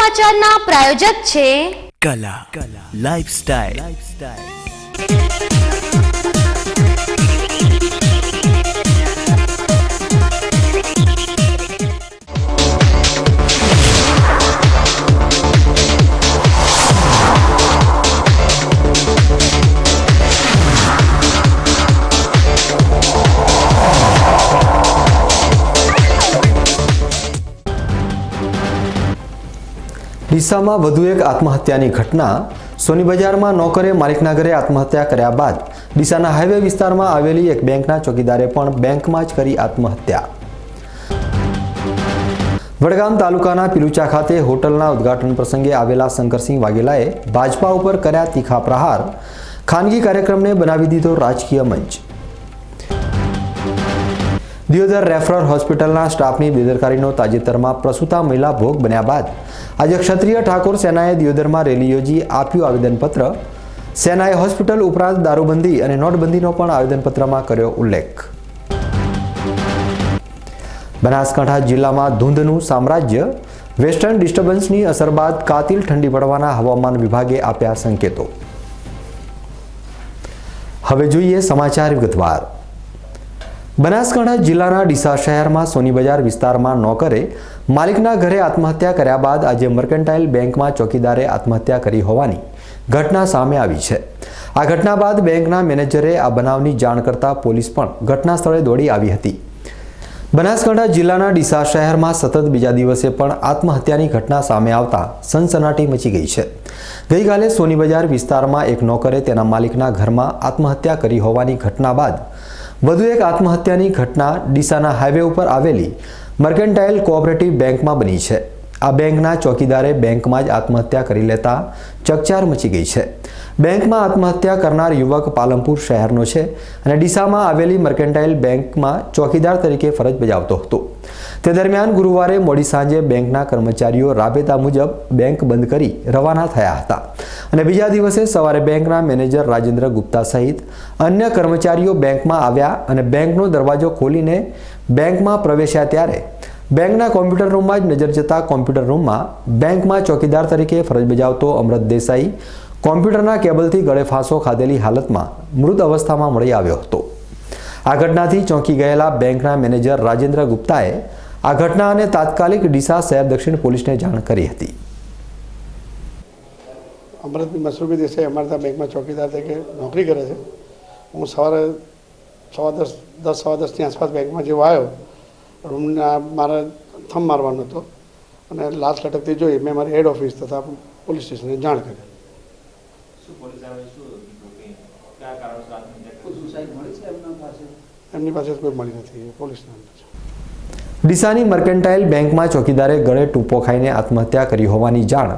સમાચારના પ્રાયોજક છે કલા લાઇફસ્ટાઇલ। ડીસામાં વધુ એક આત્મહત્યાની ઘટના। સોની બજારમાં નોકરે માલિકના ઘરે આત્મહત્યા કર્યા બાદ ડીસાના હાઈવે વિસ્તારમાં આવેલી એક બેંકના ચોકીદારે પણ બેંકમાં જ કરી આત્મહત્યા। વડગામ તાલુકાના પિલુચા ખાતે હોટલના ઉદ્ઘાટન પ્રસંગે આવેલા શંકરસિંહ વાઘેલાએ ભાજપા ઉપર કર્યા તીખા પ્રહાર। ખાનગી કાર્યક્રમને બનાવી દીધો રાજકીય મંચ। દિયોદર રેફરલ હોસ્પિટલના સ્ટાફની બેદરકારીનો તાજેતરમાં પ્રસૂતા મહિલા ભોગ બન્યા બાદ આજે ક્ષત્રિય ઠાકોર સેનાએ દિયોદરમાં રેલી યોજી આપ્યું આવેદનપત્ર। સેનાએ હોસ્પિટલ ઉપરાંત દારૂબંધી અને નોટબંધીનો પણ આવેદનપત્રમાં કર્યો ઉલ્લેખ। બનાસકાંઠા જિલ્લામાં ધૂંધનું સામ્રાજ્ય। વેસ્ટર્ન ડિસ્ટર્બન્સની અસર બાદ કાતિલ ઠંડી પડવાના હવામાન વિભાગે આપ્યા સંકેતો। હવે જોઈએ સમાચાર વિગતવાર। બનાસકાંઠા જિલ્લાના ડીસા શહેરમાં સોની બજાર વિસ્તારમાં નોકરે માલિકના ઘરે આત્મહત્યા કર્યા બાદ આજે મર્કેન્ટાઇલ બેંકમાં ચોકીદારે આત્મહત્યા કરી હોવાની ઘટના સામે આવી છે। આ ઘટના બાદ બેંકના મેનેજરે આ બનાવની જાણ કરતા પોલીસ પણ ઘટના સ્થળે દોડી આવી હતી। બનાસકાંઠા જિલ્લાના ડીસા શહેરમાં સતત બીજા દિવસે પણ આત્મહત્યાની ઘટના સામે આવતા સનસનાટી મચી ગઈ છે। ગઈકાલે સોની બજાર વિસ્તારમાં એક નોકરે તેના માલિકના ઘરમાં આત્મહત્યા કરી હોવાની ઘટના બાદ વધુ એક આત્મહત્યાની ઘટના ડીસાના હાઈવે ઉપર આવેલી મર્કેન્ટાઇલ કોઓપરેટિવ બેંકમાં બની છે। આ બેંકના ચોકીદારે બેંકમાં જ આત્મહત્યા કરી લેતા ચકચાર મચી ગઈ છે। બેંકમાં આત્મહત્યા કરનાર યુવક પાલનપુર શહેરનો છે અને ડીસામાં આવેલી મર્કેન્ટાઇલ બેંકમાં ચોકીદાર તરીકે ફરજ બજાવતો હતો। તે દરમિયાન ગુરુવારે મોડી સાંજે બેંકના કર્મચારીઓ રાબેતા મુજબ બેંક બંધ કરી રવાના થયા હતા અને બીજા દિવસે સવારે બેંકના મેનેજર રાજેન્દ્ર ગુપ્તા સહિત અન્ય કર્મચારીઓ બેંકમાં આવ્યા અને બેંકનો દરવાજો ખોલીને બેંકમાં પ્રવેશ્યા ત્યારે બેંકના કોમ્પ્યુટર રૂમમાં જ નજર જતા કોમ્પ્યુટર રૂમમાં બેંકમાં ચોકીદાર તરીકે ફરજ બજાવતો અમૃત દેસાઈ કોમ્પ્યુટરના કેબલથી ગળે ફાંસો ખાધેલી હાલતમાં મૃત અવસ્થામાં મળી આવ્યો હતો। આ ઘટનાથી ચોંકી ગયેલા બેંકના મેનેજર રાજેન્દ્ર ગુપ્તાએ આ ઘટના અને તાત્કાલિક ડીસા શહેર દક્ષિણ પોલીસને જાણ કરી હતી। અમૃતભાઈ મસરૂબી દેસાઈ અમારા ત્યાં બેંકમાં ચોકીદાર તરીકે નોકરી કરે છે। હું સવારે 10:10ની આસપાસ બેંકમાં જેવો આવ્યો, રૂમના મારે થંભ મારવાનો હતો અને લાસ્ટ લટકતી જોઈ મેં મારી હેડ ઓફિસ તથા પોલીસ સ્ટેશને જાણ કરી। એમની પાસે કોઈ મળી નથી, પોલીસના અંદર છે। ડીસાની મર્કેન્ટાઇલ બેંકમાં ચોકીદારે ગળે ટૂંપો ખાઈને આત્મહત્યા કરી હોવાની જાણ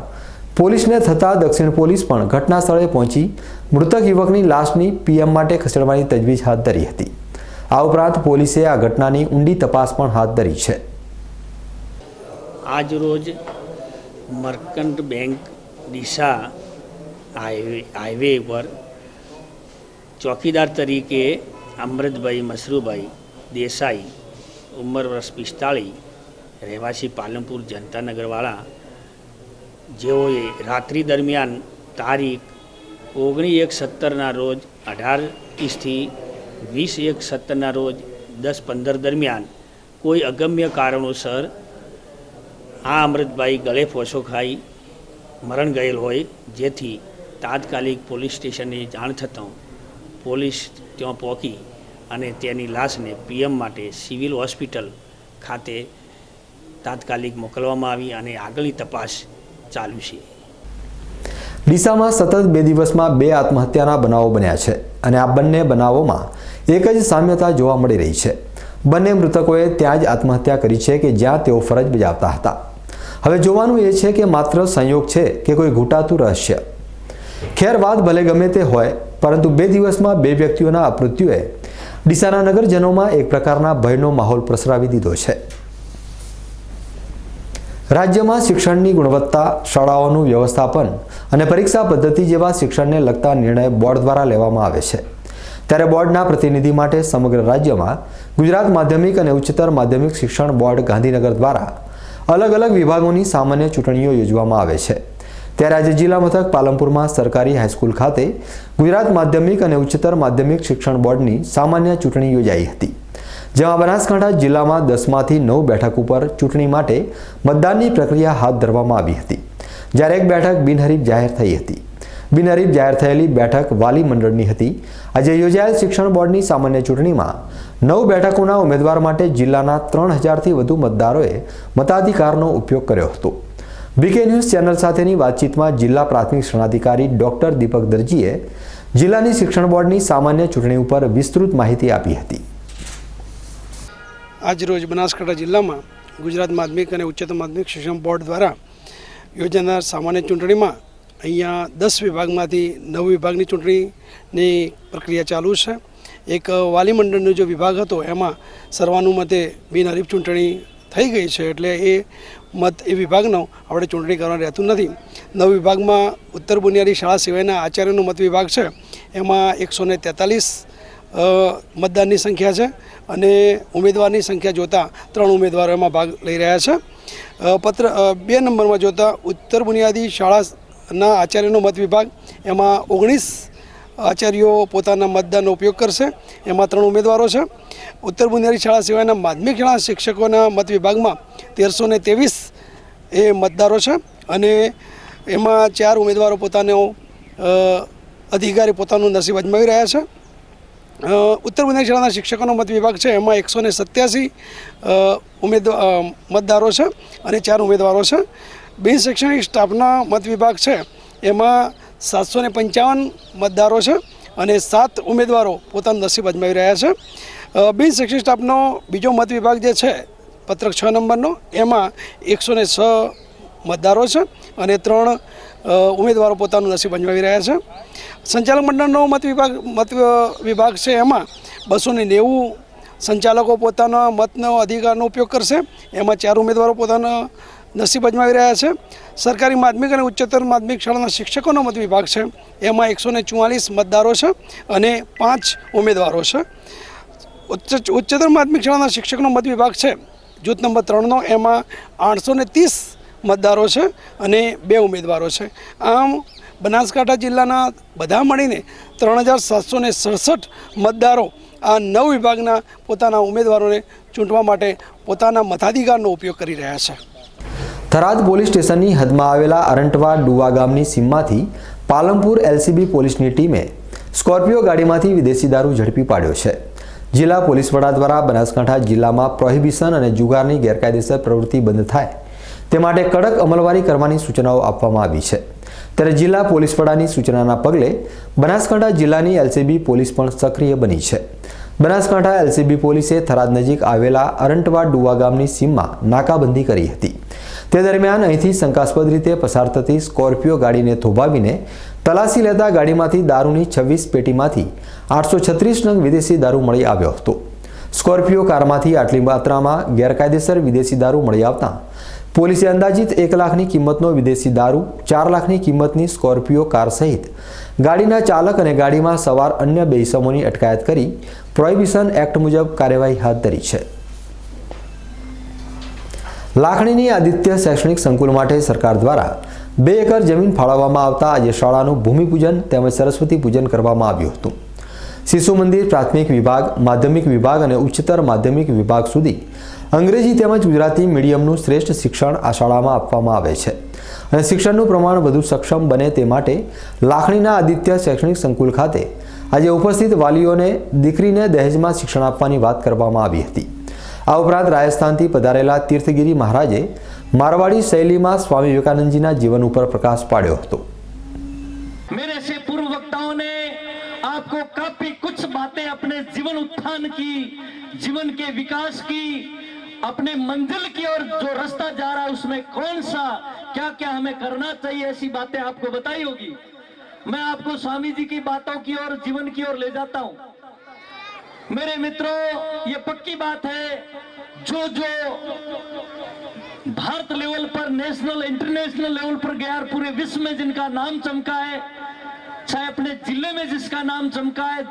પોલીસને થતાં દક્ષિણ પોલીસ પણ ઘટના સ્થળે પહોંચી મૃતક યુવકની લાશની પીએમ માટે ખસેડવાની તજવીજ હાથ ધરી હતી। આ ઉપરાંત પોલીસે આ ઘટનાની ઊંડી તપાસ પણ હાથ ધરી છે। આજ રોજ મર્કન્ટ બેંક ડીસા હાઈવે પર ચોકીદાર તરીકે અમૃતભાઈ મસરૂભાઈ દેસાઈ ઉંમર વર્ષ 45 રહેવાસી પાલનપુર જનતાનગરવાળા, જેઓએ રાત્રિ દરમિયાન તારીખ 19/1/17ના રોજ 18:30થી 20/1/17ના રોજ 10:15 દરમિયાન કોઈ અગમ્ય કારણોસર આ અમૃતભાઈ ગળે ફોસો ખાઈ મરણ ગયેલ હોય, જેથી તાત્કાલિક પોલીસ સ્ટેશને જાણ થતાં પોલીસ ત્યાં પહોંચી અને તેની લાશને પીએમ માટે સિવિલ હોસ્પિટલ ખાતે તાત્કાલિક મોકલવામાં આવી અને આગળની તપાસ ચાલુ છે। ડીસામાં સતત 2 દિવસમાં 2 આત્મહત્યાના બનાવો બન્યા છે અને આ બંને બનાવોમાં એક જ સામ્યતા જોવા મળી રહી છે। બંને મૃતકોએ ત્યાં જ આત્મહત્યા કરી છે કે જ્યાં તેઓ ફરજ બજાવતા હતા। હવે જોવાનું એ છે કે માત્ર સંયોગ છે કે કોઈ ઘૂંટાતું રહસ્ય। ખેર વાત ભલે ગમે તે હોય, પરંતુ 2 દિવસમાં 2 વ્યક્તિઓના અપમૃત્યુએ ડીસાના નગરજનોમાં એક પ્રકારના ભયનો માહોલ પ્રસરાવી દીધો છે। રાજ્યમાં શિક્ષણની ગુણવત્તા, શાળાઓનું વ્યવસ્થાપન અને પરીક્ષા પદ્ધતિ જેવા શિક્ષણને લગતા નિર્ણય બોર્ડ દ્વારા લેવામાં આવે છે। ત્યારે બોર્ડના પ્રતિનિધિ માટે સમગ્ર રાજ્યમાં ગુજરાત માધ્યમિક અને ઉચ્ચતર માધ્યમિક શિક્ષણ બોર્ડ ગાંધીનગર દ્વારા અલગ અલગ વિભાગોની સામાન્ય ચૂંટણીઓ યોજવામાં આવે છે। ત્યારે આજે જિલ્લા મથક પાલનપુરમાં સરકારી હાઈસ્કૂલ ખાતે ગુજરાત માધ્યમિક અને ઉચ્ચતર માધ્યમિક શિક્ષણ બોર્ડની સામાન્ય ચૂંટણી યોજાઈ હતી, જેમાં બનાસકાંઠા જિલ્લામાં 10માંથી 9 બેઠક ઉપર ચૂંટણી માટે મતદાનની પ્રક્રિયા હાથ ધરવામાં આવી હતી, જ્યારે એક બેઠક બિનહરીફ જાહેર થઈ હતી। બિનહરીફ જાહેર થયેલી બેઠક વાલી મંડળની હતી। આજે યોજાયેલ શિક્ષણ બોર્ડની સામાન્ય ચૂંટણીમાં 9 બેઠકોના ઉમેદવાર માટે જિલ્લાના 3000થી વધુ મતદારોએ મતાધિકારનો ઉપયોગ કર્યો હતો। બીકે ન્યૂઝ ચેનલ સાથેની વાતચીતમાં જિલ્લા પ્રાથમિક શિક્ષણાધિકારી ડોક્ટર દીપક દરજીએ જિલ્લાની શિક્ષણ બોર્ડની સામાન્ય ચૂંટણી ઉપર વિસ્તૃત માહિતી આપી હતી। આજરોજ બનાસકાંઠા જિલ્લામાં ગુજરાત માધ્યમિક અને ઉચ્ચતર માધ્યમિક શિક્ષણ બોર્ડ દ્વારા યોજાનાર સામાન્ય ચૂંટણીમાં અહીંયા 10 વિભાગમાંથી 9 વિભાગની ચૂંટણીની પ્રક્રિયા ચાલુ છે। એક વાલી મંડળનો જે વિભાગ હતો એમાં સર્વાનુમતે બિનહરીફ ચૂંટણી થઈ ગઈ છે, એટલે એ વિભાગનો આપણે ચૂંટણી કરવાનું રહેતું નથી। 9 વિભાગમાં ઉત્તર બુનિયાદી શાળા સિવાયના આચાર્યનો મત વિભાગ છે, એમાં 143 મતદાનની સંખ્યા છે અને ઉમેદવારની સંખ્યા જોતાં 3 ઉમેદવારો એમાં ભાગ લઈ રહ્યા છે। 2 નંબરમાં જોતાં ઉત્તર બુનિયાદી શાળાના આચાર્યનો મત વિભાગ, એમાં 19 આચાર્યો પોતાના મતદાનનો ઉપયોગ કરશે, એમાં 3 ઉમેદવારો છે। ઉત્તર બુનિયાદી શાળા સિવાયના માધ્યમિક શાળા શિક્ષકોના મત વિભાગમાં 1323 એ મતદારો છે અને એમાં 4 ઉમેદવારો પોતાનો અધિકારી પોતાનું નસીબ અજમાવી રહ્યા છે। ઉત્તર બુનિયાદી શાળાના શિક્ષકોનો મત વિભાગ છે, એમાં 187 મતદારો છે અને 4 ઉમેદવારો છે। બિન શૈક્ષણિક સ્ટાફના મત વિભાગ છે, એમાં 755 મતદારો છે અને 7 ઉમેદવારો પોતાનું નસીબ અજમાવી રહ્યા છે। બિન શૈક્ષણિક સ્ટાફનો બીજો મત વિભાગ જે છે પત્રક 6 નંબરનો, એમાં 106 મતદારો છે અને 3 ઉમેદવારો પોતાનું નસીબ અજમાવી રહ્યા છે। સંચાલક મંડળનો મત વિભાગ છે, એમાં 290 સંચાલકો પોતાના મતનો અધિકારનો ઉપયોગ કરશે, એમાં 4 ઉમેદવારો પોતાના નસીબ અજમાવી રહ્યા છે। સરકારી માધ્યમિક અને ઉચ્ચતર માધ્યમિક શાળાના શિક્ષકોનો મત વિભાગ છે, એમાં 144 મતદારો છે અને 5 ઉમેદવારો છે। ઉચ્ચતર માધ્યમિક શાળાના શિક્ષકનો મત વિભાગ છે જૂથ નંબર 3નો, એમાં 830 મતદારો છે અને 2 ઉમેદવારો છે। આમ બનાસકાંઠા જિલ્લાના બધા મળીને 3767 મતદારો આ 9 વિભાગના પોતાના ઉમેદવારોને ચૂંટવા માટે પોતાના મતાધિકારનો ઉપયોગ કરી રહ્યા છે। થરાદ પોલીસ સ્ટેશનની હદમાં આવેલા અરંટવા ડુવા ગામની સીમમાંથી પાલનપુર એલસીબી પોલીસની ટીમે સ્કોર્પિયો ગાડીમાંથી વિદેશી દારૂ ઝડપી પાડ્યો છે। જિલ્લા પોલીસ વડા દ્વારા બનાસકાંઠા જિલ્લામાં પ્રોહિબિશન અને જુગારની ગેરકાયદેસર પ્રવૃત્તિ બંધ થાય તે માટે કડક અમલવારી કરવાની સૂચનાઓ આપવામાં આવી છે। ત્યારે જિલ્લા પોલીસ વડાની સૂચનાના પગલે બનાસકાંઠા જિલ્લાની એલસીબી પોલીસ પણ સક્રિય બની છે। બનાસકાંઠા એલસીબી પોલીસે થરાદ નજીક આવેલા અરંટવા ડુવા ગામની સીમમાં નાકાબંધી કરી હતી। તે દરમિયાન અહીંથી શંકાસ્પદ રીતે પસાર થતી સ્કોર્પિયો ગાડીને થોભાવીને તલાશી લેતા ગાડીમાંથી દારૂની 26 પેટીમાંથી 836 નંગ વિદેશી દારૂ મળી આવ્યો હતો। સ્કોર્પિયો કારમાંથી આટલી માત્રામાં ગેરકાયદેસર વિદેશી દારૂ મળી આવતા પોલીસે અંદાજિત 1 લાખની કિંમતનો વિદેશી દારૂ, 4 લાખની કિંમતની સ્કોર્પિયો કાર સહિત ગાડીના ચાલક અને ગાડીમાં સવાર અન્ય 2 ઇસમોની અટકાયત કરી પ્રોહિબિશન એક્ટ મુજબ કાર્યવાહી હાથ ધરી છે। લાખણીની આદિત્ય શૈક્ષણિક સંકુલ માટે સરકાર દ્વારા 2 એકર જમીન ફાળવવામાં આવતા આજે શાળાનું ભૂમિપૂજન તેમજ સરસ્વતી પૂજન કરવામાં આવ્યું હતું। શિશુ મંદિર પ્રાથમિક વિભાગ, માધ્યમિક વિભાગ અને ઉચ્ચતર માધ્યમિક વિભાગ સુધી અંગ્રેજી તેમજ ગુજરાતી મીડિયમનું શ્રેષ્ઠ શિક્ષણ આ શાળામાં આપવામાં આવે છે અને શિક્ષણનું પ્રમાણ વધુ સક્ષમ બને તે માટે લાખણીના આદિત્ય શૈક્ષણિક સંકુલ ખાતે આજે ઉપસ્થિત વાલીઓને દીકરીને દહેજમાં શિક્ષણ આપવાની વાત કરવામાં આવી હતી। આ ઉપરાંત રાજસ્થાનથી પધારેલા તીર્થગીરી મહારાજે મારવાડી શૈલીમાં સ્વામી વિવેકાनंद जीवन ઉપર પ્રકાશ પાડ્યો હતો। मेरे से पूर्व वक्ताओं ने आपको काफी कुछ बातें अपने जीवन उत्थान की, जीवन के विकास की, अपने मंजिल की और जो रास्ता जा रहा है उसमें कौन सा क्या क्या हमें करना चाहिए ऐसी बातें आपको बताई होगी। मैं आपको स्वामी जी की बातों की और जीवन की ओर ले जाता हूं। मेरे मित्रों, ये पक्की बात है, जो भारत लेवल पर, नेशनल इंटरनेशनल लेवल पर गया, पूरे विश्व में जिनका नाम चमका है, चाहे अपने जिले में जिसका नाम चमका है,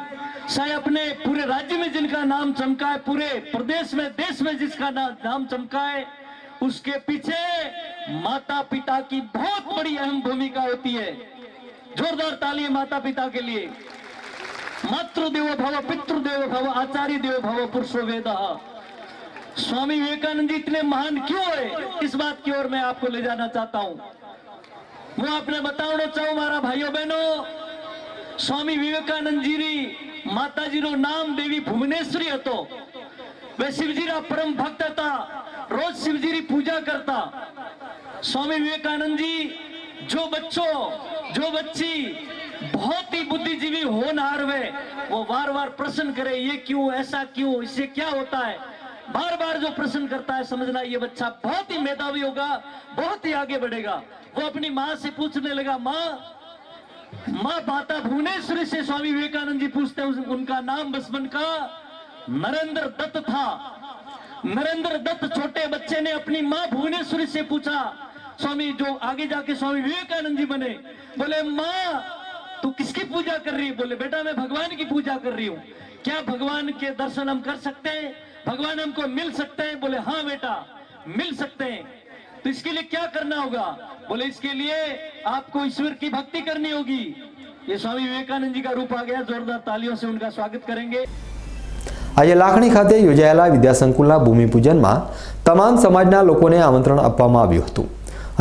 चाहे अपने पूरे राज्य में जिनका नाम चमका है, पूरे प्रदेश में, देश में जिसका नाम चमका है, उसके पीछे माता पिता की बहुत बड़ी अहम भूमिका होती है। जोरदार ताली माता पिता के लिए। मातृदेवो भव, पितृदेवो भव, आचार्य देवो भव, पुरुषो वेदः। स्वामी विवेकानंद जी इतने महान क्यों है, इस बात की ओर मैं आपको ले जाना चाहता हूं। હું આપને બતાવવાનો ચાહું મારા ભાઈઓ બહેનો, સ્વામી વિવેકાનંદજીની માતાજીનું નામ દેવી ભુવનેશ્વરી હતો। वे शिवजीના परम भक्त હતા, रोज शिवजी की पूजा करता। स्वामी विवेकानंद जी जो बच्चों जो बच्ची बहुत ही बुद्धिजीवी होनहार वे वो बार बार प्रश्न करे, ये क्यों, ऐसा क्यों, इससे क्या होता है, बार बार जो प्रश्न करता है समझना ये बच्चा बहुत ही मेधावी होगा, बहुत ही आगे बढ़ेगा। वो अपनी माँ से पूछने लगा, माँ माता भुवनेश्वरी से स्वामी विवेकानंद जी पूछते हैं, उनका नाम बचपन का नरेंद्र दत्त था। नरेंद्र दत्त छोटे बच्चे ने अपनी माँ भुवनेश्वरी से पूछा, स्वामी जो आगे जाके स्वामी विवेकानंद जी बने, बोले माँ तू किसकी पूजा कर रही है? बोले बेटा मैं भगवान की पूजा कर रही हूँ। क्या भगवान के दर्शन हम कर सकते हैं? भगवान हमको मिल सकते हैं? बोले हाँ बेटा मिल सकते हैं। तो इसके लिए क्या करना होगा? बोले इसके लिए आपको ईश्वर की भक्ति करनी होगी। ये स्वामी विवेकानंद जी का रूप आ गया। जोरदार तालियों से उनका स्वागत करेंगे। આજે લાખણી ખાતે યોજાયેલા વિદ્યાસંકુલના ભૂમિપૂજનમાં તમામ સમાજના લોકોને આમંત્રણ આપવામાં આવ્યું હતું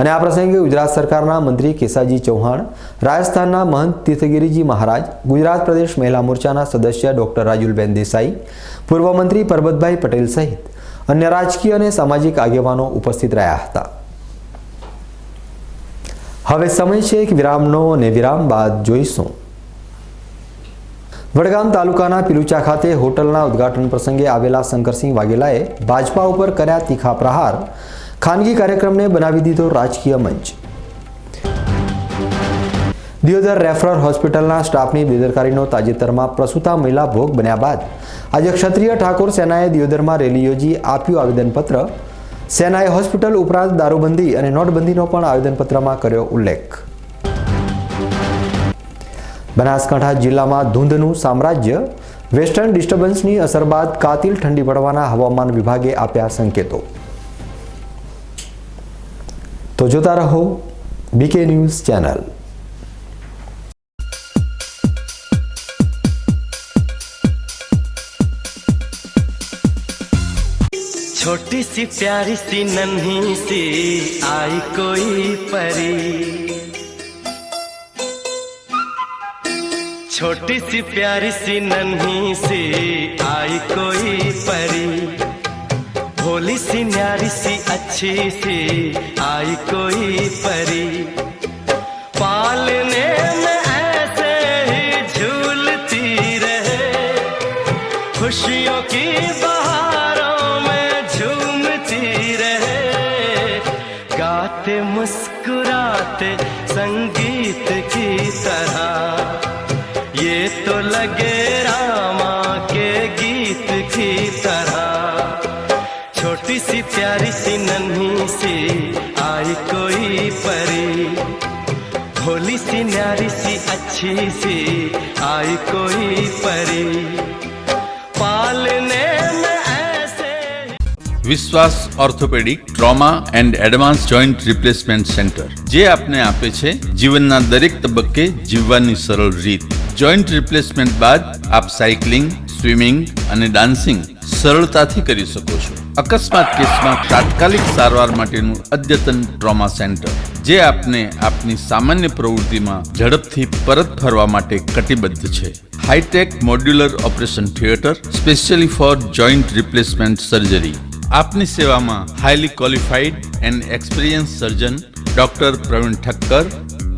અને આ પ્રસંગે ગુજરાત સરકારના મંત્રી કેસાજી ચૌહાણ, રાજસ્થાનના મહંત તીર્થગીરીજી મહારાજ, ગુજરાત પ્રદેશ મહિલા મોરચાના સદસ્ય ડોક્ટર રાજુલબેન દેસાઈ, પૂર્વ મંત્રી પરબતભાઈ પટેલ સહિત અન્ય રાજકીય અને સામાજિક આગેવાનો ઉપસ્થિત રહ્યા હતા। હવે સમય છે એક વિરામનો અને વિરામ બાદ જોઈશું। વડગામ તાલુકાના પિલુચા ખાતે હોટલના ઉદ્ઘાટન પ્રસંગે આવેલા શંકરસિંહ વાઘેલાએ ભાજપા ઉપર કર્યા તીખા પ્રહાર, ખાનગી કાર્યક્રમને બનાવી દીધો રાજકીય મંચ। દિયોદર રેફરલ હોસ્પિટલના સ્ટાફની બેદરકારીનો તાજેતરમાં પ્રસૂતા મહિલા ભોગ બન્યા બાદ આજે ક્ષત્રિય ઠાકોર સેનાએ દિયોદરમાં રેલી યોજી આપ્યું આવેદનપત્ર। સેનાએ હોસ્પિટલ ઉપરાંત દારૂબંધી અને નોટબંધીનો પણ આવેદનપત્રમાં કર્યો ઉલ્લેખ। બનાસકાંઠા જિલ્લામાં ધૂંધનું સામ્રાજ્ય, વેસ્ટર્ન ડિસ્ટર્બન્સની અસર બાદ કાતિલ ઠંડી પડવાના હવામાન વિભાગે આપ્યા સંકેતો। તો જોતા રહો બીકે ન્યૂઝ ચેનલ। छोटी सी प्यारी सी नन्ही सी आई कोई परी, छोटी सी प्यारी सी नन्ही सी आई कोई परी, भोली सी न्यारी सी अच्छी सी आई कोई परी, पालने में ऐसे ही झूलती रहे, खुशियों की बहारों में झूमती रहे, गाते मुस्कुराते संगीत की तरह, ये तो लगे रामा के गीत की तरह, छोटी सी प्यारी सी नन्ही सी आई कोई परी, भोली सी न्यारी सी अच्छी सी आई कोई परी, पालने में ऐसे। વિશ્વાસ orthopaedic trauma and advance joint replacement centre, જે આપને આપે છે જીવનના દરેક તબક્કે જીવવાની સરળ રીત। જોઈન્ટ રિપ્લેસમેન્ટ બાદ આપ સાયકલિંગ, સ્વિમિંગ અને ડાન્સિંગ સરળતાથી કરી શકો છો। અકસ્માત કેસમાં તાત્કાલિક સારવાર માટેનું અદ્યતન ટ્રોમા સેન્ટર, જે આપને આપની સામાન્ય પ્રવૃત્તિમાં ઝડપથી પરત ફરવા માટે કટિબદ્ધ છે। Hi tech modular operation theatre specially for joint replacement surgery. આપની સેવામાં highly qualified and experience surgeon doctor Pravin Thakkar,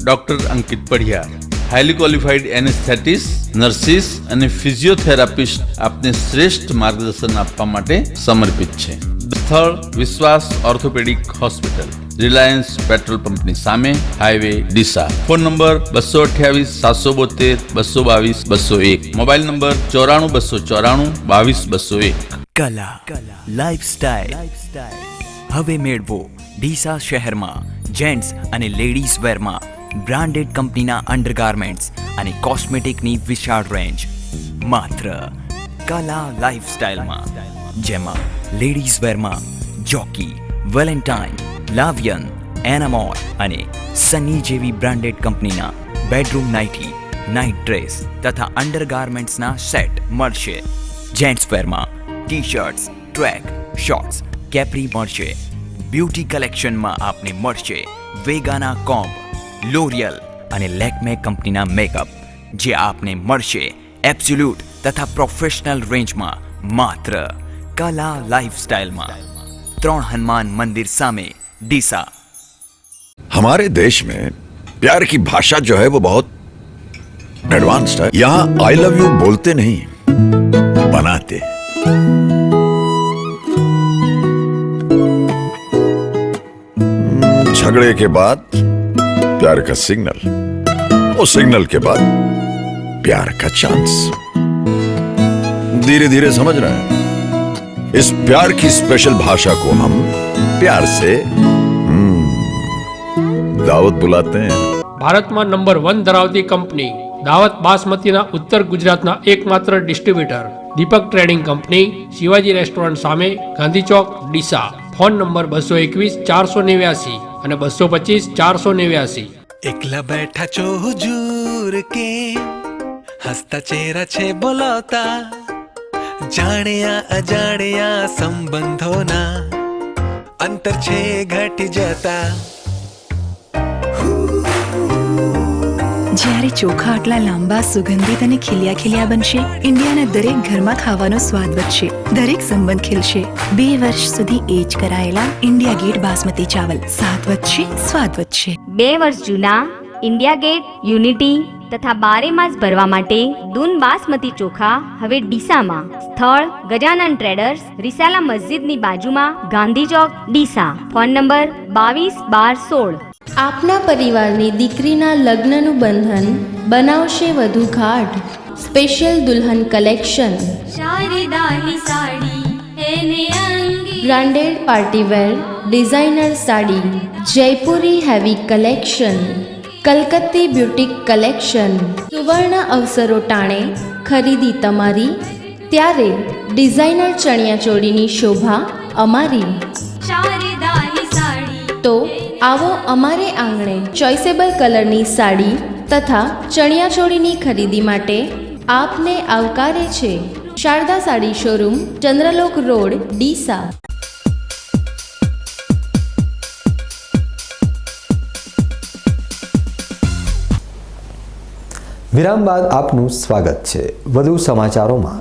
doctor Ankit Padhiyar, highly qualified anaesthetist, nurses અને ફિઝિયોથેરાપિસ્ટ આપને શ્રેષ્ઠ માર્ગદર્શન આપવા માટે સમર્પિત છે। સ્થળ વિશ્વાસ ઓર્થોપેડિક હોસ્પિટલ, રિલાયન્સ પેટ્રોલ પંપની સામે, highway Deesa. Phone number 228 772 222 201, mobile number 94 294 22 201। કલા લાઇફસ્ટાઇલ હવે મેળવો ડીસા શહેરમાં જેન્ટ્સ અને લેડીઝ વેરમાં બ્રાન્ડેડ કંપનીના અંડરગાર્મેન્ટ્સ અને કોસ્મેટિકની વિશાળ રેન્જ માત્ર કલા લાઇફસ્ટાઇલમાં, જેમાં લેડીઝ વેરમાં જોકી, વેલેન્ટાઇન, લાવિયન, એનામોર અને સની જેવી બ્રાન્ડેડ કંપનીના બેડરૂમ નાઇટી, નાઇટ ડ્રેસ તથા અંડરગાર્મેન્ટ્સના સેટ મળશે. જેન્ટ્સ વેરમાં ટી-શર્ટ્સ, ટ્રેક, શોર્ટ્સ, કેપ્રી મળશે. બ્યુટી કલેક્શનમાં આપને મળશે વેગાના કોમ્બ, લોરિયલ અને લેક્મે કંપનીના મેકઅપ, જે આપને મળશે એબ્સોલ્યુટ તથા પ્રોફેશનલ રેન્જમાં માત્ર કલા લાઇફસ્ટાઇલમાં. 3 હનુમાન મંદિર સામે, ડીસા. हमारे देश में प्यार की भाषा जो है वो बहुत एडवांस्ड है. यहाँ आई लव यू बोलते नहीं, बनाते. झगड़े के बाद प्यार का सिग्नल, वो सिग्नल के बाद प्यार का चांस. धीरे धीरे समझ रहे हैं, इस प्यार की स्पेशल भाषा को हम प्यार से दावत बुलाते हैं. ભારતમાં નંબર 1 ધરાવતી કંપની દાવત બાસમતીના ઉત્તર ગુજરાતના એકમાત્ર ડિસ્ટ્રીબ્યુટર દીપક ટ્રેડિંગ કંપની, શિવાજી રેસ્ટોરન્ટ સામે, ગાંધી ચોક, ડીસા. ફોન નંબર 221 489 અને 225 489. એકલા બેઠા છો હુજૂર કે હસતા ચહેરા છે બોલાવતા, જાણ્યા અજાણ્યા સંબંધોના અંતર છે ઘટી જતા. જ્યારે ચોખા આટલા લાંબા, સુગંધિત અને ખીલિયા ખીલિયા બનશે, ઇન્ડિયાના દરેક ઘરમાં ખાવાનો સ્વાદ વધશે, દરેક સંબંધ ખીલશે. 2 વર્ષ સુધી એજ કરાયેલા ઇન્ડિયા ગેટ બાસમતી ચાવલ. સ્વાદ વધશે, સ્વાદ વધશે. 2 વર્ષ જૂના ઇન્ડિયા ગેટ, યુનિટી તથા 12 માસ ભરવા માટે દૂન બાસમતી ચોખા હવે ડીસામાં. સ્થળ ગજાનન ટ્રેડર્સ, રિસાલા મસ્જિદની બાજુમાં, ગાંધી ચોક, ડીસા. Phone number 22 12 16. આપના પરિવારની દીકરીના લગ્નનું બંધન બનાવશે વધુ ગાઢ. સ્પેશિયલ દુલ્હન collection, branded partywear designer sari, Jaipuri heavy collection, કલકત્તી બ્યુટીક કલેક્શન. સુવર્ણ અવસરો ટાણે ખરીદી તમારી, ત્યારે ડિઝાઇનર ચણિયાચોળીની શોભા અમારી. તો આવો અમારે આંગણે ચોઇસેબલ કલરની સાડી તથા ચણિયાચોળીની ખરીદી માટે આપને આવકારે છે શારદા સાડી શોરૂમ, ચંદ્રલોક રોડ, ડીસા. વિરામ બાદ આપનું સ્વાગત છે. વધુ સમાચારોમાં.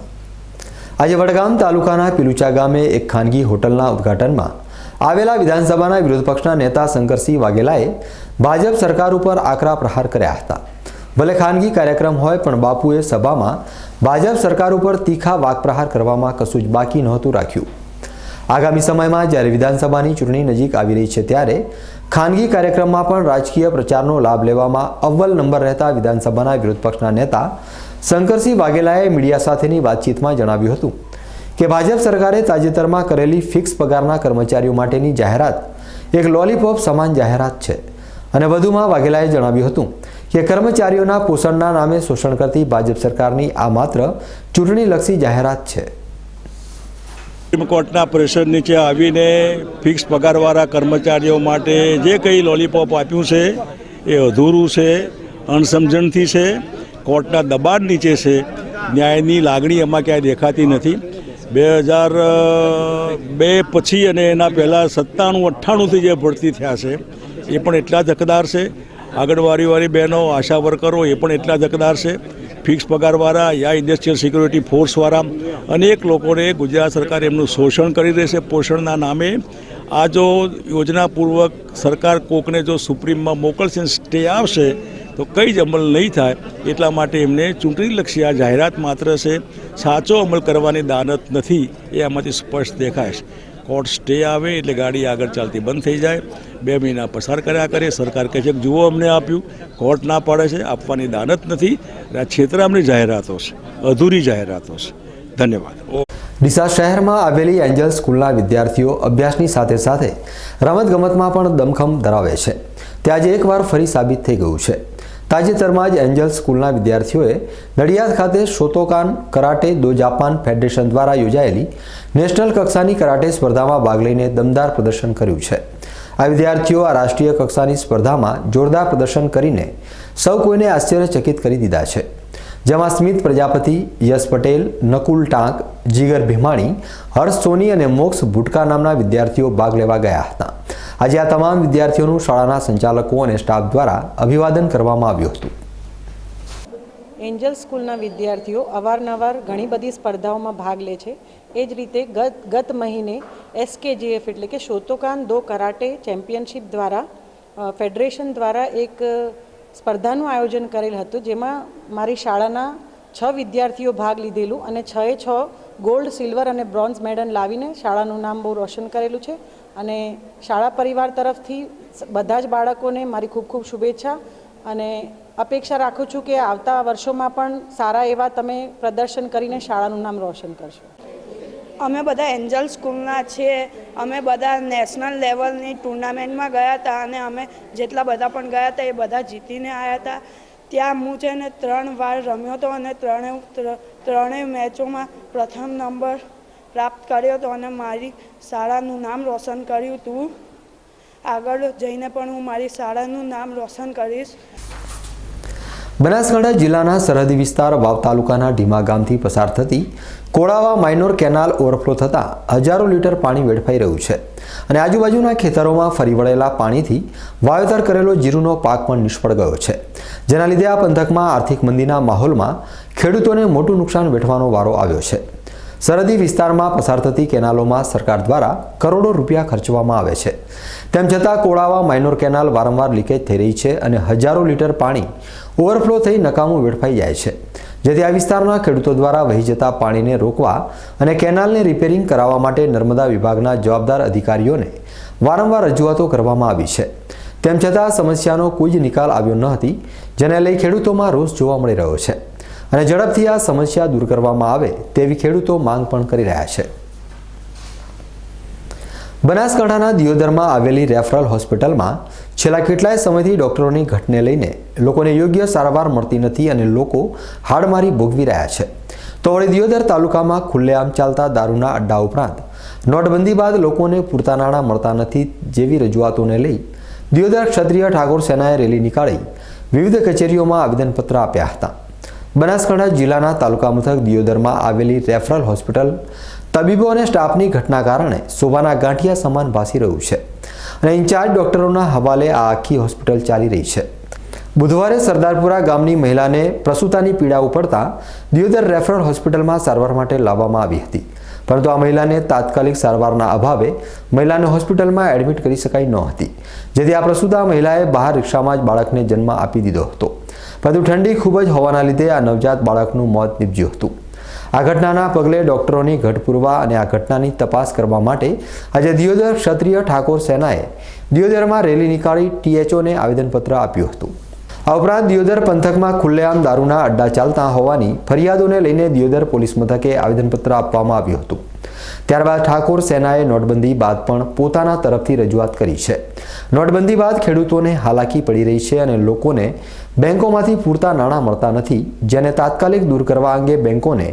આજે વડગામ તાલુકાના પિલુચા ગામે એક ખાનગી હોટલના ઉદ્ઘાટનમાં આવેલા વિધાનસભાના વિરોધ પક્ષના નેતા શંકરસિંહ વાઘેલાએ ભાજપ સરકાર ઉપર આકરા પ્રહાર કર્યા હતા. ભલે ખાનગી કાર્યક્રમ હોય, પણ બાપુએ સભામાં ભાજપ સરકાર ઉપર તીખા વાકપ્રહાર કરવામાં કશું જ બાકી નહોતું રાખ્યું. આગામી સમયમાં જ્યારે વિધાનસભાની ચૂંટણી નજીક આવી રહી છે, ત્યારે ખાનગી કાર્યક્રમમાં પણ રાજકીય પ્રચારનો લાભ લેવામાં અવ્વલ નંબર રહેતા વિધાનસભાના વિરોધ પક્ષના નેતા શંકરસિંહ વાઘેલાએ મીડિયા સાથેની વાતચીતમાં જણાવ્યું હતું કે ભાજપ સરકારે તાજેતરમાં કરેલી ફિક્સ પગારના કર્મચારીઓ માટેની જાહેરાત એક લોલીપોપ સમાન જાહેરાત છે. અને વધુમાં વાઘેલાએ જણાવ્યું હતું કે કર્મચારીઓના પોષણના નામે શોષણ કરતી ભાજપ સરકારની આ માત્ર ચૂંટણીલક્ષી જાહેરાત છે. સુપ્રીમ કોર્ટના પ્રેશર નીચે આવીને ફિક્સ પગારવાળા કર્મચારીઓ માટે જે કંઈ લોલીપોપ આપ્યું છે એ અધૂરું છે, અણસમજણથી છે, કોર્ટના દબાણ નીચે છે. ન્યાયની લાગણી એમાં ક્યાંય દેખાતી નથી. 2002 પછી અને એના પહેલાં 97-98થી જે ભરતી થયા છે એ પણ એટલા જ હકદાર છે. આંગણવાડીવાળી બહેનો, આશા વર્કરો એ પણ એટલા જ હકદાર છે. ફિક્સ પગારવાળા યા ઇન્ડસ્ટ્રીયલ સિક્યુરિટી ફોર્સવાળા અનેક લોકોને ગુજરાત સરકાર એમનું શોષણ કરી રહેશે પોષણના નામે. આ જો યોજનાપૂર્વક સરકાર કોકને જો સુપ્રીમમાં મોકલશે, સ્ટે આવશે, તો કંઈ જ અમલ નહીં થાય. એટલા માટે એમને ચૂંટણીલક્ષી આ જાહેરાત માત્ર છે, સાચો અમલ કરવાની દાનત નથી. એ આમાંથી સ્પષ્ટ દેખાય છે. કોર્ટ સ્ટે આવે એટલે ગાડી આગળ ચાલતી બંધ થઈ જાય. 2 મહિના પસાર કર્યા કરે, સરકાર કહે છે કે જુઓ અમને આપ્યું, કોર્ટ ના પાડે છે, આપવાની દાનત નથી. આ છેતરામની જાહેરાતો છે, અધૂરી જાહેરાતો છે. ધન્યવાદ. ડીસા શહેરમાં આવેલી એન્જલ સ્કૂલના વિદ્યાર્થીઓ અભ્યાસની સાથે સાથે રમતગમતમાં પણ દમખમ ધરાવે છે. તે આજે એકવાર ફરી સાબિત થઈ ગયું છે. તાજેતરમાં જ એન્જલ સ્કૂલના વિદ્યાર્થીઓએ નડિયાદ ખાતે શોતોકાન કરાટે દો જાપાન ફેડરેશન દ્વારા યોજાયેલી નેશનલ કક્ષાની કરાટે સ્પર્ધામાં ભાગ લઈને દમદાર પ્રદર્શન કર્યું છે. આ વિદ્યાર્થીઓ આ રાષ્ટ્રીય કક્ષાની સ્પર્ધામાં જોરદાર પ્રદર્શન કરીને સૌ કોઈને આશ્ચર્યચકિત કરી દીધા છે. જેમાં સ્મિત પ્રજાપતિ, યશ પટેલ, નકુલ ટાંક, જીગર ભીમાણી, હર્ષ સોની અને મોક્ષ ભુટકા નામના વિદ્યાર્થીઓ ભાગ લેવા ગયા હતા. આજે આ તમામ વિદ્યાર્થીઓનું શાળાના સંચાલકો અને સ્ટાફ દ્વારા અભિવાદન કરવામાં આવ્યું હતું. એન્જલ સ્કૂલના વિદ્યાર્થીઓ અવારનવાર ઘણી બધી સ્પર્ધાઓમાં ભાગ લે છે. એ જ રીતે ગત મહિને SKGF એટલે કે શોતોકાન દો કરાટે ચેમ્પિયનશિપ દ્વારા ફેડરેશન દ્વારા એક સ્પર્ધાનું આયોજન કરેલ હતું, જેમાં મારી શાળાના 6 વિદ્યાર્થીઓ ભાગ લીધેલું અને 6 ગોલ્ડ, સિલ્વર અને બ્રોન્ઝ મેડલ લાવીને શાળાનું નામ બહુ રોશન કરેલું છે. અને શાળા પરિવાર તરફથી બધા જ બાળકોને મારી ખૂબ ખૂબ શુભેચ્છા અને અપેક્ષા રાખું છું કે આવતા વર્ષોમાં પણ સારા એવા તમે પ્રદર્શન કરીને શાળાનું નામ રોશન કરશો. અમે બધા એન્જલ સ્કૂલના છીએ. અમે બધા નેશનલ લેવલની ટુર્નામેન્ટમાં ગયા હતા અને અમે જેટલા બધા પણ ગયા હતા એ બધા જીતીને આવ્યા હતા. ત્યાં હું છે ને 3 વાર રમ્યો હતો અને ત્રણેય મેચોમાં પ્રથમ નંબર પ્રાપ્ત કર્યો હતો અને મારી શાળાનું નામ રોશન કર્યું હતું. આગળ જઈને પણ હું મારી શાળાનું નામ રોશન કરીશ. બનાસકાંઠા જિલ્લાના સરહદી વિસ્તાર વાવ તાલુકાના ઢીમા ગામથી પસાર થતી કોળાવા માઇનોર કેનાલ ઓવરફ્લો થતાં હજારો લીટર પાણી વેડફાઈ રહ્યું છે અને આજુબાજુના ખેતરોમાં ફરી વળેલા પાણીથી વાવેતર કરેલો જીરુનો પાક પણ નિષ્ફળ ગયો છે. જેના લીધે આ પંથકમાં આર્થિક મંદીના માહોલમાં ખેડૂતોને મોટું નુકસાન વેઠવાનો વારો આવ્યો છે. સરહદી વિસ્તારમાં પસાર થતી કેનાલોમાં સરકાર દ્વારા કરોડો રૂપિયા ખર્ચવામાં આવે છે. તેમ છતાં કોળાવા માઇનોર કેનાલ વારંવાર લીકેજ થઈ રહી છે અને હજારો લીટર પાણી ઓવરફ્લો થઈ નકામું વેડફાઈ જાય છે. જેથી આ વિસ્તારના ખેડૂતો દ્વારા વહી જતા પાણીને રોકવા અને કેનાલને રિપેરિંગ કરાવવા માટે નર્મદા વિભાગના જવાબદાર અધિકારીઓને વારંવાર રજૂઆતો કરવામાં આવી છે. તેમ છતાં સમસ્યાનો કોઈ જ નિકાલ આવ્યો ન હતી, જેને લઈ ખેડૂતોમાં રોષ જોવા મળી રહ્યો છે અને ઝડપથી આ સમસ્યા દૂર કરવામાં આવે તેવી ખેડૂતો માંગ પણ કરી રહ્યા છે. બનાસકાંઠાના દિયોદરમાં આવેલી રેફરલ હોસ્પિટલમાં છેલ્લા કેટલાય સમયથી ડોક્ટરોની ઘટને લઈને લોકોને યોગ્ય સારવાર મળતી નથી અને લોકો હાડમારી ભોગવી રહ્યા છે. તો વળી દિયોદર તાલુકામાં ખુલ્લેઆમ ચાલતા દારૂના અડ્ડા ઉપરાંત નોટબંધી બાદ લોકોને પૂરતા નાણાં મળતા નથી જેવી રજૂઆતોને લઈ દિયોદર ક્ષત્રિય ઠાકોર સેનાએ રેલી નીકાળી વિવિધ કચેરીઓમાં આવેદનપત્ર આપ્યા હતા. બનાસકાંઠા જિલ્લાના તાલુકા મથક દિયોદરમાં આવેલી રેફરલ હોસ્પિટલ તબીબો અને સ્ટાફની ઘટના કારણે શોભાના ગાંઠિયા સમાન ભાસી રહ્યું છે અને ઇન્ચાર્જ ડોક્ટરોના હવાલે આ આખી હોસ્પિટલ ચાલી રહી છે. બુધવારે સરદારપુરા ગામની મહિલાને પ્રસૂતાની પીડા ઉપડતા દિયોદર રેફરલ હોસ્પિટલમાં સારવાર માટે લાવવામાં આવી હતી, પરંતુ આ મહિલાને તાત્કાલિક સારવારના અભાવે મહિલાને હોસ્પિટલમાં એડમિટ કરી શકાઈ ન હતી. જેથી આ પ્રસૂતા મહિલાએ બહાર રિક્ષામાં જ બાળકને જન્મ આપી દીધો હતો, પરંતુ ઠંડી ખૂબ જ હોવાના લીધે આ નવજાત બાળકનું મોત નીપજ્યું હતું. આ ઘટનાના પગલે ડોક્ટરોની ઘટ પૂરવા અને આ ઘટનાની તપાસ કરવા માટે આજે દિયોદર ક્ષત્રિય ઠાકોર સેનાએ દિયોદરમાં રેલી નીકાળી THOને આવેદનપત્ર આપ્યું હતું. આ ઉપરાંત દિયોદર પંથકમાં ખુલ્લેઆમ દારૂના અડ્ડા ચાલતા હોવાની ફરિયાદોને લઈને દિયોદર પોલીસ મથકે આવેદનપત્ર આપવામાં આવ્યું હતું. ત્યારબાદ ઠાકોર સેનાએ નોટબંધી બાદ પણ પોતાના તરફથી રજૂઆત કરી છે. નોટબંધી બાદ ખેડૂતોને હાલાકી પડી રહી છે અને લોકોને બેંકોમાંથી પૂરતા નાણાં મળતા નથી, જેને તાત્કાલિક દૂર કરવા અંગે બેંકોને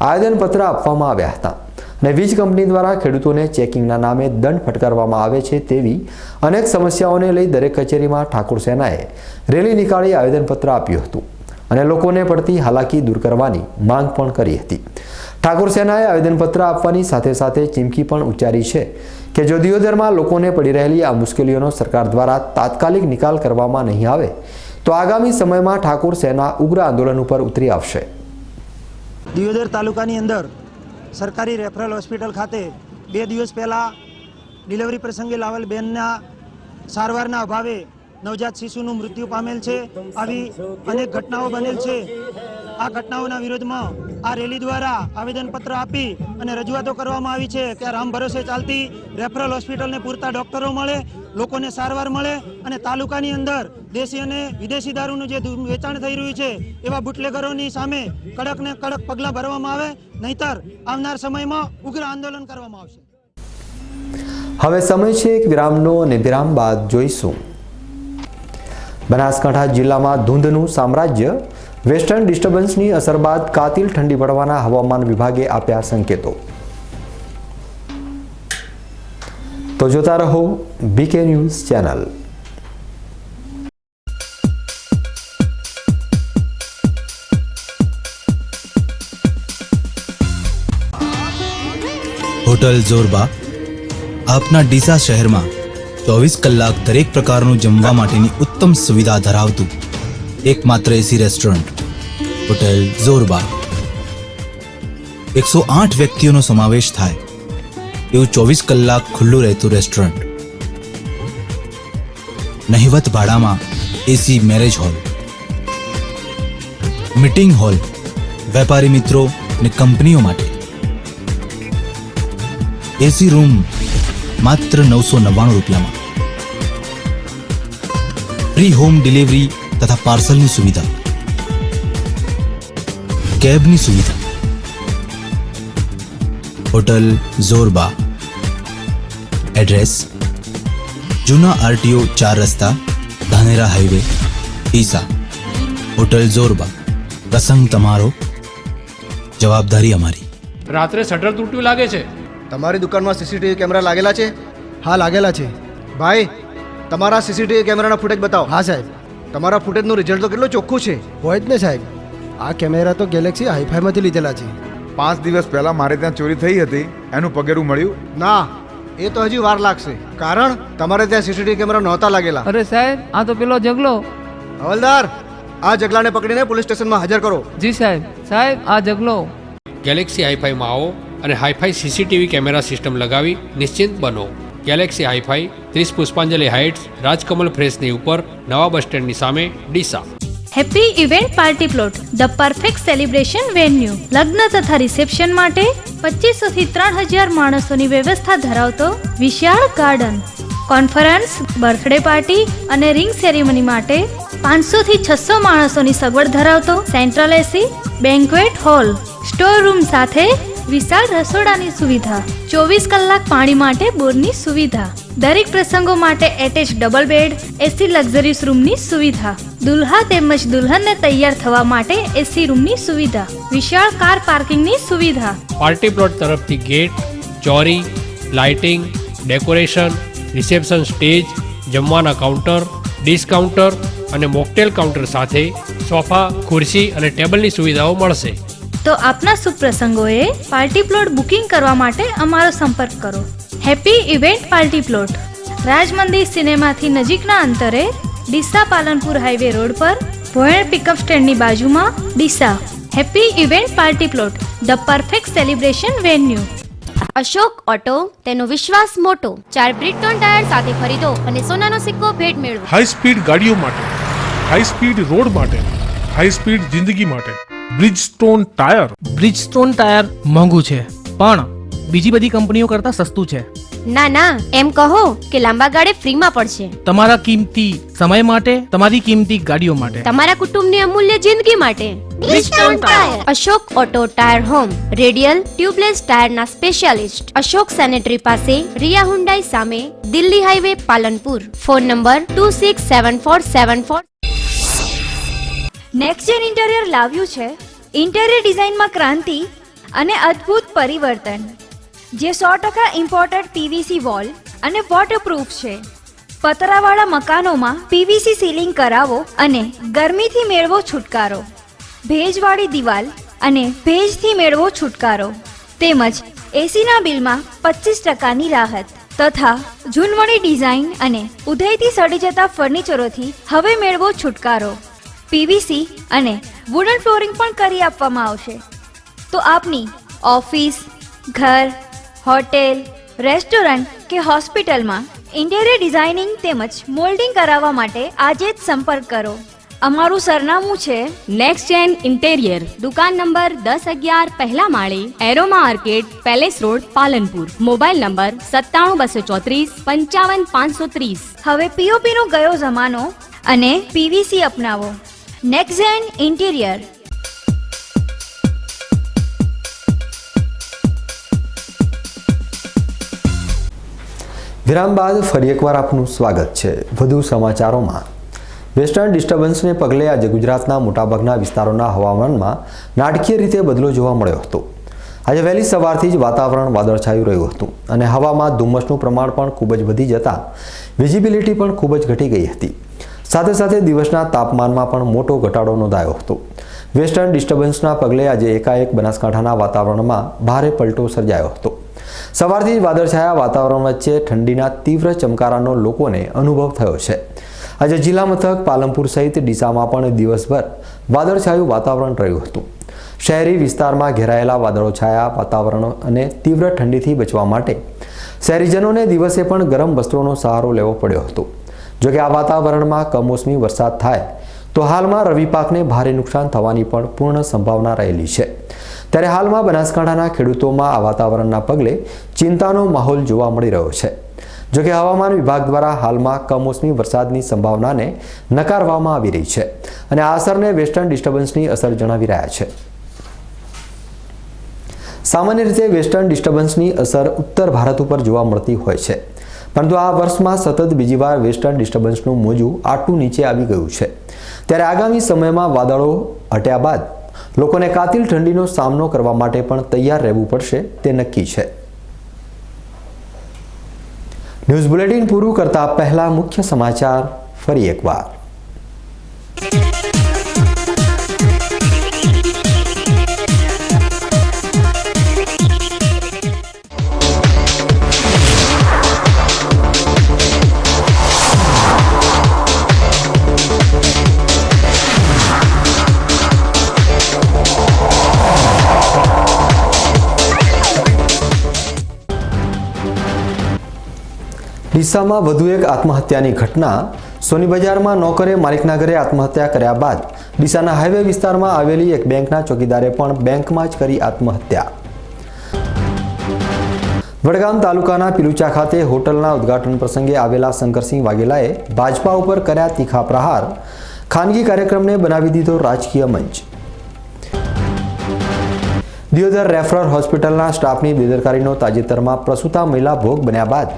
આવેદનપત્ર આપવામાં આવ્યા હતા અને વીજ કંપની દ્વારા ખેડૂતોને ચેકિંગના નામે દંડ ફટકારવામાં આવે છે તેવી અનેક સમસ્યાઓને લઈ દરેક કચેરીમાં ઠાકોર સેનાએ રેલી નીકાળી આવેદનપત્ર આપ્યું હતું અને લોકોને પડતી હાલાકી દૂર કરવાની માંગ પણ કરી હતી. ઠાકોર સેનાએ આવેદનપત્ર આપવાની સાથે સાથે ચીમકી પણ ઉચ્ચારી છે કે જો દિયોદરમાં લોકોને પડી રહેલી આ મુશ્કેલીઓનો સરકાર દ્વારા તાત્કાલિક નિકાલ કરવામાં નહીં આવે તો આગામી સમયમાં ઠાકોર સેના ઉગ્ર આંદોલન ઉપર ઉતરી આવશે. દિયોદર તાલુકાની અંદર સરકારી રેફરલ હોસ્પિટલ ખાતે 2 દિવસ પહેલાં ડિલિવરી પ્રસંગે લાવેલ બેનના સારવારના અભાવે નવજાત શિશુનું મૃત્યુ પામેલ છે. આવી અનેક ઘટનાઓ બનેલ છે. આ ઘટનાઓના વિરોધમાં આ રેલી દ્વારા આવેદનપત્ર આપી અને રજૂઆતો કરવામાં આવી છે કે રામ ભરોસે ચાલતી રેફરલ હોસ્પિટલને પૂરતા ડોક્ટરો મળે, લોકોને સારવાર મળે અને તાલુકાની અંદર દેશી અને વિદેશી દારૂનું જે વેચાણ થઈ રહ્યું છે એવા બુટલેગરોની સામે કડક ને કડક પગલાં ભરવામાં આવે, નહીતર આવનાર સમયમાં ઉગ્ર આંદોલન કરવામાં આવશે. હવે સમય છે એક વિરામનો અને વિરામ બાદ જોઈશું બનાસકાંઠા જિલ્લામાં ધૂંધનું સામ્રાજ્ય, વેસ્ટર્ન ડિસ્ટર્બન્સની અસર બાદ કાતિલ ઠંડી પડવાના હવામાન વિભાગે આપ્યા સંકેતો. તો જોતા રહો BK ન્યૂઝ ચેનલ. હોટલ જોરબા આપના ડીસા શહેરમાં 24 કલાક દરેક પ્રકારનું જમવા માટેની ઉત્તમ સુવિધા ધરાવતું એકમાત્ર એસી રેસ્ટોરન્ટ હોટલ જોરબા. 108 વ્યક્તિઓનો સમાવેશ થાય એવું 24 કલાક ખુલ્લું રહેતું રેસ્ટોરન્ટ. નહિવત ભાડામાં એસી મેરેજ હોલ, મીટિંગ હોલ, વેપારી મિત્રો અને કંપનીઓ માટે એસી રૂમ માત્ર 999 રૂપિયામાં. ફ્રી હોમ ડિલિવરી તથા પાર્સલની સુવિધા, કેબની સુવિધા. હોટલ જોરબા. એડ્રેસ જૂના RTO 4 રસ્તા, ધાનેરા હાઈવે, ડીસા. હોટલ જોરબા. પ્રસંગ તમારો, જવાબદારી અમારી. રાત્રે શટર તૂટ્યું લાગે છે. તમારી દુકાનમાં CCTV કેમેરા લાગેલા છે? હા લાગેલા છે. ભાઈ તમારા CCTV કેમેરાના ફૂટેજ બતાવો. હા સાહેબ. તમારા ફૂટેજનું રિઝલ્ટ તો કેટલું ચોખ્ખું છે. હોય જ ને સાહેબ. આ કેમેરા તો ગેલેક્સી હાઈફાઈમાંથી લીધેલા છે. 5 દિવસ પહેલા મારે ત્યાં ચોરી થઈ હતી, એનું પગેરું મળ્યું? ના, એ તો હજી વાર લાગશે. કારણ તમારે ત્યાં CCTV કેમેરા નહોતા લાગેલા. અરે સાહેબ, આ તો પેલો જગલો. હવલદાર, આ જગલાને પકડીને પોલીસ સ્ટેશનમાં હાજર કરો. જી સાહેબ. સાહેબ, આ જગલો. ગેલેક્સી હાઈફાઈમાં આવો અને હાઈફાઈ CCTV કેમેરા સિસ્ટમ લગાવી નિશ્ચિંત બનો. ગેલેક્સી હાઈફાઈ 30 પુષ્પાંજલિ હાઇટ્સ, રાજકમલ ફ્રેશની ઉપર, નવા બસ સ્ટેન્ડની સામે, Deesa. Happy event party plot, the perfect celebration venue. લગ્ન તથા રિસેપ્શન માટે 2500 થી 3000 માણસોની વ્યવસ્થા ધરાવતો વિશાળ ગાર્ડન. કોન્ફરન્સ, બર્થડે પાર્ટી અને રિંગ સેરેમની માટે 500 થી 600 માણસોની સગવડ ધરાવતો central AC banquet hall. Store room સાથે વિશાળ રસોડાની સુવિધા. 24 કલાક પાણી માટે બોરની સુવિધા. દરેક પ્રસંગો માટે એટેચ ડબલ બેડ, એસી લક્ઝરીસ રૂમની સુવિધા. દુલ્હા તેમજ દુલ્હનને તૈયાર થવા માટે એસી રૂમની સુવિધા. વિશાળ કાર પાર્કિંગની સુવિધા. પાર્ટી પ્લોટ તરફથી ગેટ, ચોરી, લાઇટિંગ, ડેકોરેશન, રિસેપ્શન સ્ટેજ, જમવાના કાઉન્ટર, ડિશ કાઉન્ટર અને મોકટેલ કાઉન્ટર સાથે સોફા, ખુરશી અને ટેબલની સુવિધાઓ મળશે. તો આપના શુભ પ્રસંગોએ પાર્ટી પ્લોટ બુકિંગ કરવા માટે અમારો સંપર્ક કરો. હેપી ઇવેન્ટ પાર્ટી પ્લોટ, રાજ મંદિર સિનેમાથી નજીકના અંતરે, ડીસા પાલનપુર હાઈવે રોડ પર, ભોયણ પિકઅપ સ્ટેન્ડની બાજુમાં, Deesa. Happy event party plot, the perfect celebration venue. Ashok auto, તેનો વિશ્વાસ મોટો. 4 બ્રિટોન ટાયર સાથે ખરીદો અને સોનાનો સિક્કો ભેટ મેળવો. હાઈ સ્પીડ ગાડીઓ માટે, હાઈ સ્પીડ રોડ માટે, હાઈ સ્પીડ જિંદગી માટે બ્રિજસ્ટોન ટાયર. બ્રિજસ્ટોન ટાયર મોંઘું છે પણ બીજી બધી કંપનીઓ કરતાં સસ્તું છે. ના ના, એમ કહો કે લાંબા ગાળે ફ્રીમાં પડશે. તમારા કિંમતી સમય માટે, તમારી કિંમતી ગાડીઓ માટે, તમારા કુટુંબની અમૂલ્ય જિંદગી માટે. Bridgestone tyre. Ashok auto tyre home, radial tubeless ટાયરના સ્પેશિયાલિસ્ટ. અશોક સેનેટરી પાસે, રિયા હુન્ડાઈ સામે, Delhi highway, Palanpur. Phone number 267474. Next gen interior લાવ્યું છે ઇન્ટિરિયર ડિઝાઇનમાં ક્રાંતિ અને અદ્ભુત પરિવર્તન, જે 100% ઇમ્પોર્ટેડ PVC વોલ અને વોટરપ્રૂફ છે. પતરાવાળા મકાનોમાં PVC સીલિંગ કરાવો અને ગરમીથી મેળવો છુટકારો. ભેજવાળી દિવાલ અને ભેજથી મેળવો છુટકારો. તેમજ એસીના બિલમાં 25%ની રાહત તથા ઝૂનવણી ડિઝાઇન અને ઉધઈથી સડી જતા ફર્નિચરોથી હવે મેળવો છુટકારો. PVC અને વુડન ફ્લોરિંગ પણ કરી આપવામાં આવશે. તો આપની ઓફિસ, ઘર, હોટેલ, રેસ્ટોરન્ટ કે હોસ્પિટલમાં ઇન્ટિરિયર ડિઝાઇનિંગ તેમજ મોલ્ડિંગ કરાવવા માટે આજે જ સંપર્ક કરો. અમારું સરનામું છે નેક્સ્ટ જેન ઇન્ટેરિયર, દુકાન નંબર 1011, પહેલા માળે, aroma arcade, palace road, Palanpur. Mobile number 97 234 55 530. હવે POP નો ગયો જમાનો અને PVC અપનાવો. Next gen interior. વિરામ બાદ ફરી એકવાર આપનું સ્વાગત છે. વધુ સમાચારોમાં, વેસ્ટર્ન ડિસ્ટર્બન્સને પગલે આજે ગુજરાતના મોટાભાગના વિસ્તારોના હવામાનમાં નાટકીય રીતે બદલો જોવા મળ્યો હતો. આજે વહેલી સવારથી જ વાતાવરણ વાદળછાયું રહ્યું હતું અને હવામાં ધુમ્મસનું પ્રમાણ પણ ખૂબ જ વધી જતાં વિઝિબિલિટી પણ ખૂબ જ ઘટી ગઈ હતી. સાથે સાથે દિવસના તાપમાનમાં પણ મોટો ઘટાડો નોંધાયો હતો. વેસ્ટર્ન ડિસ્ટર્બન્સના પગલે આજે એકાએક બનાસકાંઠાના વાતાવરણમાં ભારે પલટો સર્જાયો હતો. સવારથી જ વાદળછાયા વાતાવરણ વચ્ચે ઠંડીના તીવ્ર ચમકારાનો લોકોને અનુભવ થયો છે. આજે જિલ્લા મથક પાલનપુર સહિત ડીસામાં પણ દિવસભર વાદળછાયું વાતાવરણ રહ્યું હતું. શહેરી વિસ્તારમાં ઘેરાયેલા વાદળોછાયા વાતાવરણ અને તીવ્ર ઠંડીથી બચવા માટે શહેરીજનોને દિવસે પણ ગરમ વસ્ત્રોનો સહારો લેવો પડ્યો હતો. જોકે આ વાતાવરણમાં કમોસમી વરસાદ થાય તો હાલમાં રવિ પાકને ભારે નુકસાન થવાની પણ પૂર્ણ સંભાવના રહેલી છે. ત્યારે હાલમાં બનાસકાંઠાના ખેડૂતોમાં આ વાતાવરણના પગલે ચિંતાનો માહોલ જોવા મળી રહ્યો છે. જોકે હવામાન વિભાગ દ્વારા હાલમાં કમોસમી વરસાદની સંભાવનાને નકારવામાં આવી રહી છે અને આ અસરને વેસ્ટર્ન ડિસ્ટર્બન્સની અસર જણાવી રહ્યા છે. સામાન્ય રીતે વેસ્ટર્ન ડિસ્ટર્બન્સની અસર ઉત્તર ભારત ઉપર જોવા મળતી હોય છે, પરંતુ આ વર્ષમાં સતત બીજી વાર વેસ્ટર્ન ડિસ્ટર્બન્સનું મોજું આટલું નીચે આવી ગયું છે. ત્યારે આગામી સમયમાં વાદળો હટ્યા બાદ લોકોને કાતિલ ઠંડીનો સામનો કરવા માટે પણ તૈયાર રહેવું પડશે તે નક્કી છે. ન્યૂઝ બુલેટિન પૂરું કરતા પહેલા મુખ્ય સમાચાર ફરી એકવાર. ડીસામાં વધુ એક આત્મહત્યાની ઘટના. સોની બજારમાં નોકરે માલિકના ઘરે આત્મહત્યા કર્યા બાદ ડીસાના હાઈવે વિસ્તારમાં આવેલી એક બેંકના ચોકીદારે પણ બેંકમાં જ કરી આત્મહત્યા. વડગામ તાલુકાના પિલુચા ખાતે હોટલના ઉદ્ઘાટન પ્રસંગે આવેલા શંકરસિંહ વાઘેલાએ ભાજપા ઉપર કર્યા તીખા પ્રહાર. ખાનગી કાર્યક્રમને બનાવી દીધો રાજકીય મંચ. દિયોદર રેફરલ હોસ્પિટલના સ્ટાફની બેદરકારીનો તાજેતરમાં પ્રસૂતા મહિલા ભોગ બન્યા બાદ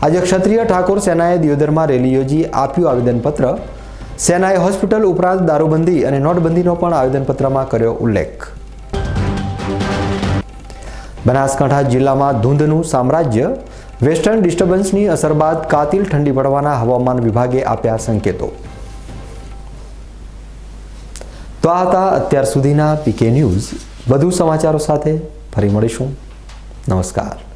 આજે ક્ષત્રિય ઠાકોર સેનાએ દિયોદરમાં રેલી યોજી આપ્યું આવેદનપત્ર. સેનાએ હોસ્પિટલ ઉપરાંત દારૂબંધી અને નોટબંધીનો પણ આવેદનપત્રમાં કર્યો ઉલ્લેખ. બનાસકાંઠા જિલ્લામાં ધૂંધનું સામ્રાજ્ય. વેસ્ટર્ન ડિસ્ટર્બન્સની અસર બાદ કાતિલ ઠંડી પડવાના હવામાન વિભાગે આપ્યા સંકેતો. તો આ હતા અત્યાર સુધીના પીકે ન્યૂઝ. વધુ સમાચારો સાથે ફરી મળીશું. નમસ્કાર.